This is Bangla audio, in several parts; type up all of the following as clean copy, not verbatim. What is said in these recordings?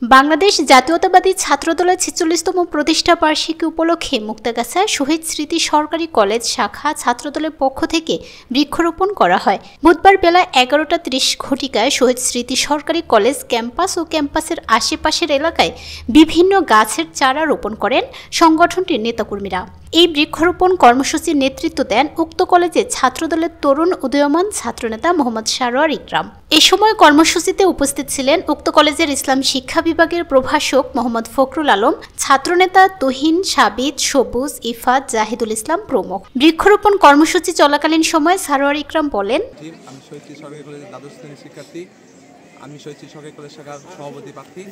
বাংলাদেশ জাতীয়তাবাদী ছাত্রদলের ৪৬তম প্রতিষ্ঠা বার্ষিকী উপলক্ষে মুক্তাগাছায় শহীদ স্মৃতি সরকারি কলেজ শাখা ছাত্রদলের পক্ষ থেকে বৃক্ষরোপণ করা হয়। বুধবার বেলা ১১:৩০ ঘটিকায় শহীদ স্মৃতি সরকারি কলেজ ক্যাম্পাস ও ক্যাম্পাসের আশেপাশের এলাকায় বিভিন্ন গাছের চারা রোপণ করেন সংগঠনটির নেতাকর্মীরা। এই বৃক্ষরোপণ কর্মসূচির নেতৃত্ব দেন উক্ত কলেজের ছাত্রদলের তরুণ উদীয়মান ছাত্রনেতা মোহাম্মদ সারোয়ার ইকরাম। এ সময় কর্মসূচিতে উপস্থিত ছিলেন উক্ত কলেজের ইসলাম শিক্ষা বিভাগের প্রভাষক মোহাম্মদ ফখরুল আলম, ছাত্রনেতা তুহিন, সাবিত, সবুজ, ইফাত, জাহিদুল ইসলাম প্রমুখ। বৃক্ষরোপণ কর্মসূচি চলাকালীন সময় সারোয়ার ইকরাম বলেন, আমি শহীদ সরকারি কলেজের দ্বাদশ শ্রেণীর শিক্ষার্থী। আমি শহীদ সরকারি কলেজ শাখার সভাপতি প্রার্থী।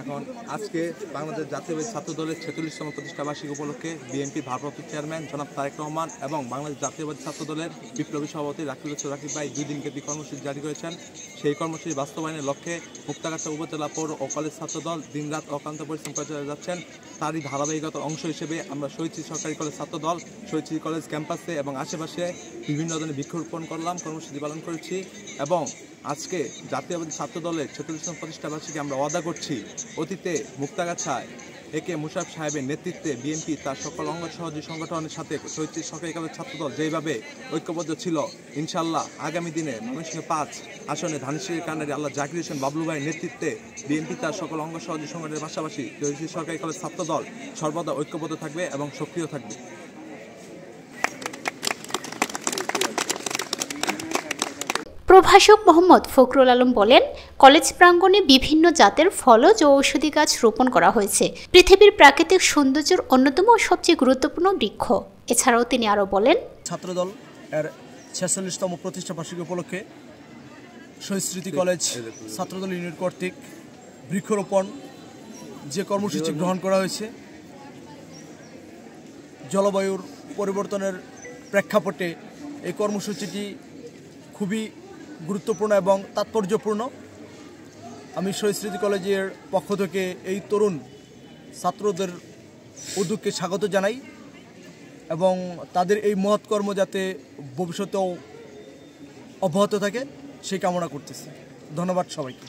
এখন আজকে বাংলাদেশ জাতীয়তাবাদী ছাত্রদলের ৪৬তম প্রতিষ্ঠা বার্ষিকী উপলক্ষে বিএনপির ভারপ্রাপ্ত চেয়ারম্যান জনাব তারেক রহমান এবং বাংলাদেশ জাতীয়তাবাদী ছাত্রদলের বিপ্লবী সভাপতি রাকিব ভাই ২ দিনব্যাপী কর্মসূচি জারি করেছেন। সেই কর্মসূচি বাস্তবায়নের লক্ষ্যে মুক্তাগাছা উপজেলা পৌর ও কলেজ ছাত্রদল দিনরাত অক্লান্ত পরিশ্রম করে চলে যাচ্ছেন। তারই ধারাবাহিকতার অংশ হিসেবে আমরা শহীদ সরকারি কলেজ ছাত্রদল শহীদ কলেজ ক্যাম্পাসে এবং আশেপাশে বিভিন্ন ধরনের বৃক্ষরোপণ করলাম, কর্মসূচি পালন করেছি এবং আজকে জাতীয়তাবাদী ছাত্রদলের ৪৬তম প্রতিষ্ঠা বার্ষিকী আমরা ওয়াদা করছি অতীতে মুক্তাগাছায় একে মুশারফ সাহেবের নেতৃত্বে বিএনপি তার সকল অঙ্গ সহযোগী সংগঠনের সাথে শহীদ সরকারি কলেজ ছাত্রদল যেভাবে ঐক্যবদ্ধ ছিল, ইনশাল্লাহ আগামী দিনে ময়মনসিংহ ৫ আসনে ধানেশ্বরী কান্ডারি আল্লাহ জাকির হোসেন বাবলু ভাইয়ের নেতৃত্বে বিএনপি তার সকল অঙ্গ সহযোগী সংগঠনের পাশাপাশি শহীদ সরকারি কলেজ ছাত্রদল সর্বদা ঐক্যবদ্ধ থাকবে এবং সক্রিয় থাকবে। প্রভাষক মোহাম্মদ ফখরুল আলম বলেন, কলেজ প্রাঙ্গণে বিভিন্ন জাতের ফলজ ও ঔষধি গাছ রোপণ করা হয়েছে। পৃথিবীর প্রাকৃতিক সৌন্দর্যের অন্যতম ও সবচেয়ে গুরুত্বপূর্ণ বৃক্ষ। এছাড়াও তিনি আরও বলেন, ছাত্রদল এর ৪৬তম প্রতিষ্ঠা বার্ষিকী উপলক্ষে শহীদ স্মৃতি কলেজ ছাত্রদল ইউনিট কর্তৃক বৃক্ষরোপণ যে কর্মসূচি গ্রহণ করা হয়েছে, জলবায়ুর পরিবর্তনের প্রেক্ষাপটে এই কর্মসূচিটি খুবই গুরুত্বপূর্ণ এবং তাৎপর্যপূর্ণ। আমি শহীদ স্মৃতি কলেজের পক্ষ থেকে এই তরুণ ছাত্রদের উদ্যোগকে স্বাগত জানাই এবং তাদের এই মহৎ কর্ম যাতে ভবিষ্যতেও অব্যাহত থাকে সেই কামনা করতেছি। ধন্যবাদ সবাইকে।